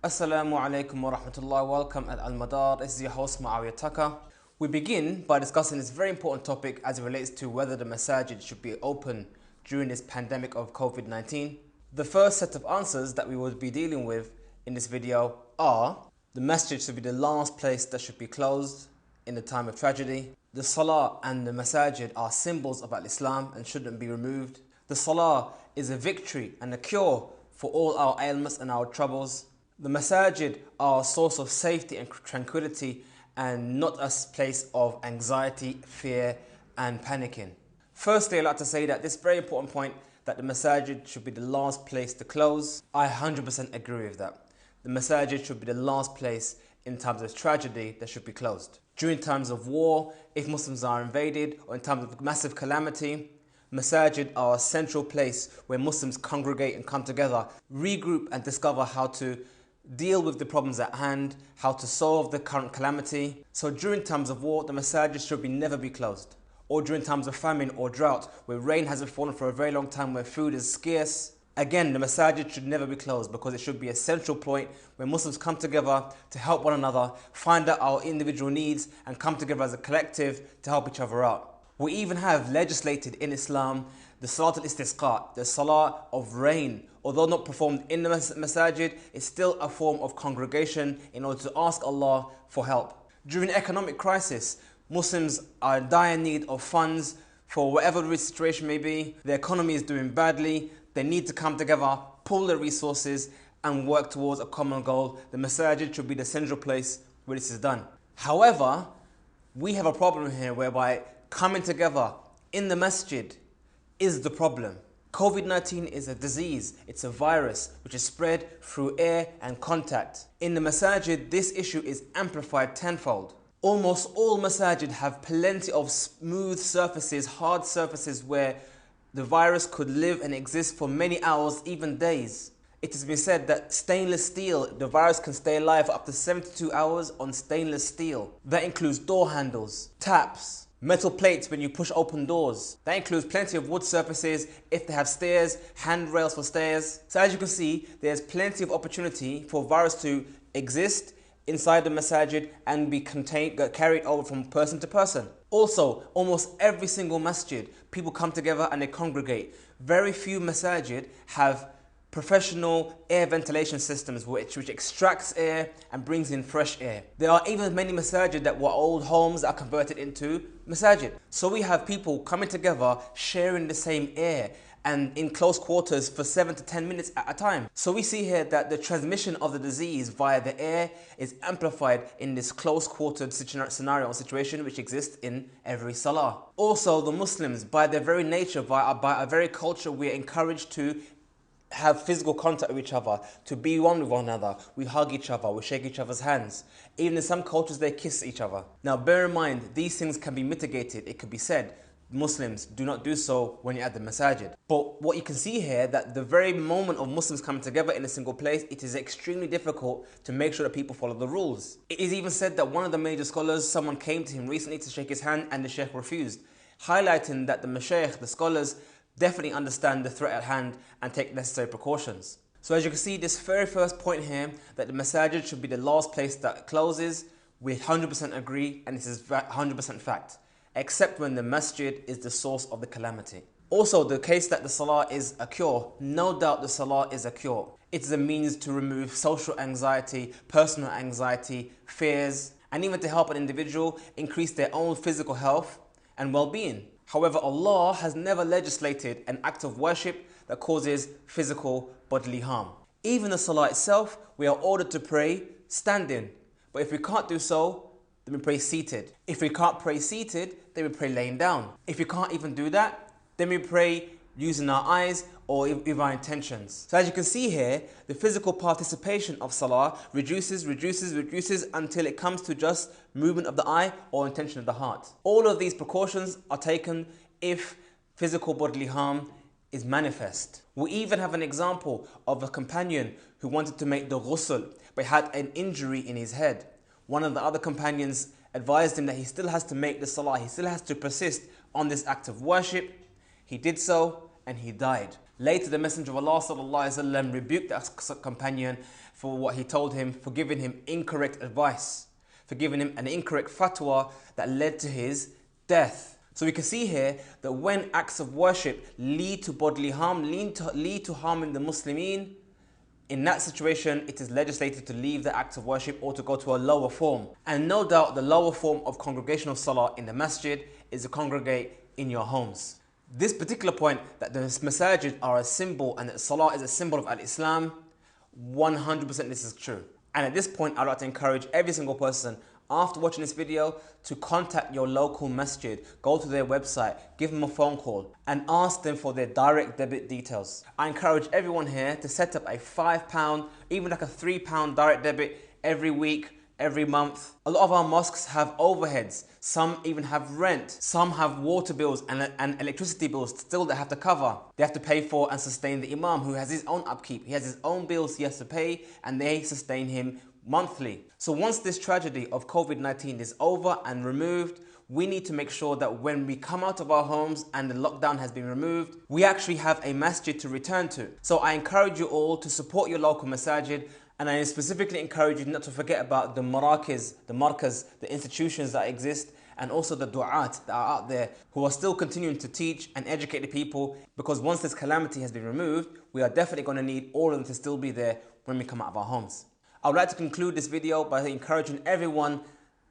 Assalamu alaikum wa rahmatullah. Welcome at Al Madar. This is your host Muawiyah Tucker. We begin by discussing this very important topic as it relates to whether the Masaajid should be open during this pandemic of COVID-19. The first set of answers that we will be dealing with in this video are: the Masjid should be the last place that should be closed in the time of tragedy. The Salaah and the Masaajid are symbols of Al-Islam and shouldn't be removed. The Salaah is a victory and a cure for all our ailments and our troubles. The Masaajid are a source of safety and tranquility and not a place of anxiety, fear and panicking. Firstly, I'd like to say that this very important point that the Masaajid should be the last place to close, I 100% agree with that. The Masaajid should be the last place in times of tragedy that should be closed. During times of war, if Muslims are invaded, or in times of massive calamity, Masaajid are a central place where Muslims congregate and come together, regroup and discover how to deal with the problems at hand, how to solve the current calamity. So during times of war, the Masaajid should never be closed. Or during times of famine or drought, where rain hasn't fallen for a very long time, where food is scarce, again, the Masaajid should never be closed because it should be a central point where Muslims come together to help one another, find out our individual needs and come together as a collective to help each other out. We even have legislated in Islam the Salat al-Istisqa, the Salah of rain. Although not performed in the Masaajid, it's still a form of congregation in order to ask Allah for help. During economic crisis, Muslims are in dire need of funds for whatever the situation may be. The economy is doing badly. They need to come together, pool their resources and work towards a common goal. The Masaajid should be the central place where this is done. However, we have a problem here whereby coming together in the masjid is the problem. COVID-19 is a disease, it's a virus which is spread through air and contact. In the Masajid, this issue is amplified tenfold. Almost all Masajid have plenty of smooth surfaces, hard surfaces where the virus could live and exist for many hours, even days. It has been said that stainless steel, the virus can stay alive for up to 72 hours on stainless steel. That includes door handles, taps, metal plates when you push open doors. That includes plenty of wood surfaces if they have stairs, handrails for stairs. So as you can see, there's plenty of opportunity for virus to exist inside the Masajid and be carried over from person to person. Also, almost every single masjid, people come together and they congregate. Very few Masajid have professional air ventilation systems which extracts air and brings in fresh air. There are even many Masajid that were old homes that are converted into Masajid. So we have people coming together, sharing the same air and in close quarters for 7 to 10 minutes at a time. So we see here that the transmission of the disease via the air is amplified in this close quartered scenario or situation which exists in every Salah. Also, the Muslims, by their very nature, by our very culture, we are encouraged to have physical contact with each other, to be one with one another. We hug each other, we shake each other's hands. Even in some cultures, they kiss each other. Now, bear in mind, these things can be mitigated. It could be said, Muslims, do not do so when you're at the Masajid. But what you can see here, that the very moment of Muslims coming together in a single place, it is extremely difficult to make sure that people follow the rules. It is even said that one of the major scholars, someone came to him recently to shake his hand and the Shaykh refused, highlighting that the Mashaykh, the scholars, definitely understand the threat at hand and take necessary precautions. So as you can see, this very first point here, that the Masajid should be the last place that closes, we 100% agree, and this is 100% fact, except when the masjid is the source of the calamity. Also, the case that the Salah is a cure, no doubt the Salah is a cure. It's a means to remove social anxiety, personal anxiety, fears, and even to help an individual increase their own physical health and well-being. However, Allah has never legislated an act of worship that causes physical bodily harm. Even the Salah itself, we are ordered to pray standing. But if we can't do so, then we pray seated. If we can't pray seated, then we pray laying down. If we can't even do that, then we pray using our eyes or with our intentions. So as you can see here, the physical participation of Salah reduces until it comes to just movement of the eye or intention of the heart. All of these precautions are taken if physical bodily harm is manifest. We even have an example of a companion who wanted to make the ghusl but had an injury in his head. One of the other companions advised him that he still has to make the Salah, he still has to persist on this act of worship. He did so and he died. Later, the Messenger of Allah ﷺ rebuked that companion for what he told him, for giving him incorrect advice, for giving him an incorrect fatwa that led to his death. So we can see here that when acts of worship lead to bodily harm, lead to harming the Muslimin, in that situation, it is legislated to leave the acts of worship or to go to a lower form. And no doubt the lower form of congregational salah in the masjid is to congregate in your homes. This particular point, that the Masaajid are a symbol and that salah is a symbol of al-Islam, 100% this is true. And at this point, I'd like to encourage every single person, after watching this video, to contact your local masjid, go to their website, give them a phone call and ask them for their direct debit details. I encourage everyone here to set up a £5, even like a £3 direct debit every week, every month. A lot of our mosques have overheads, some even have rent, some have water bills and electricity bills still they have to cover. They have to pay for and sustain the imam who has his own upkeep, he has his own bills he has to pay and they sustain him monthly. So once this tragedy of COVID-19 is over and removed, we need to make sure that when we come out of our homes and the lockdown has been removed, we actually have a masjid to return to. So I encourage you all to support your local masajid, and I specifically encourage you not to forget about the markaz, the institutions that exist, and also the du'at that are out there who are still continuing to teach and educate the people, because once this calamity has been removed, we are definitely going to need all of them to still be there when we come out of our homes. I would like to conclude this video by encouraging everyone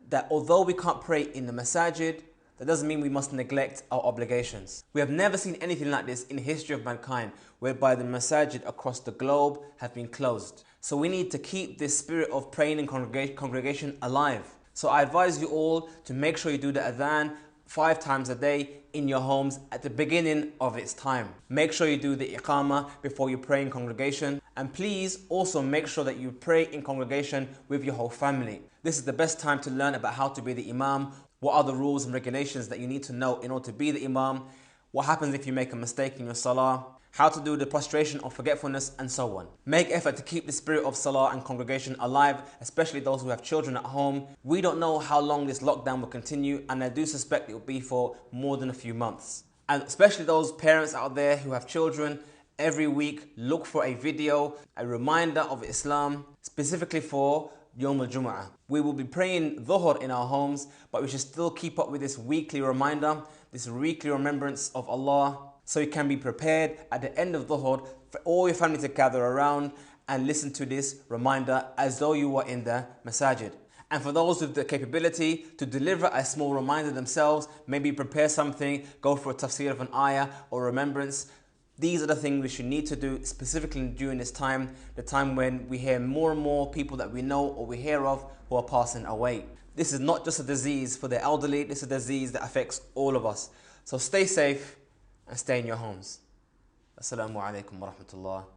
that although we can't pray in the masajid, that doesn't mean we must neglect our obligations. We have never seen anything like this in the history of mankind, whereby the masajid across the globe have been closed. So we need to keep this spirit of praying in congregation alive. So I advise you all to make sure you do the adhan 5 times a day in your homes at the beginning of its time. Make sure you do the iqamah before you pray in congregation, and please also make sure that you pray in congregation with your whole family. This is the best time to learn about how to be the imam, what are the rules and regulations that you need to know in order to be the imam, what happens if you make a mistake in your salah, how to do the prostration of forgetfulness, and so on. Make effort to keep the spirit of salah and congregation alive, especially those who have children at home. We don't know how long this lockdown will continue, and I do suspect it will be for more than a few months. And especially those parents out there who have children, every week look for a video, a reminder of Islam, specifically for Yawm al-Jumu'ah. We will be praying Dhuhr in our homes, but we should still keep up with this weekly reminder, this weekly remembrance of Allah, so you can be prepared at the end of Dhuhr for all your family to gather around and listen to this reminder as though you were in the Masaajid. And for those with the capability to deliver a small reminder themselves, maybe prepare something, go for a tafsir of an ayah or remembrance. These are the things we should need to do specifically during this time, the time when we hear more and more people that we know or we hear of who are passing away. This is not just a disease for the elderly, this is a disease that affects all of us. So stay safe and stay in your homes. Assalamu alaikum wa rahmatullah.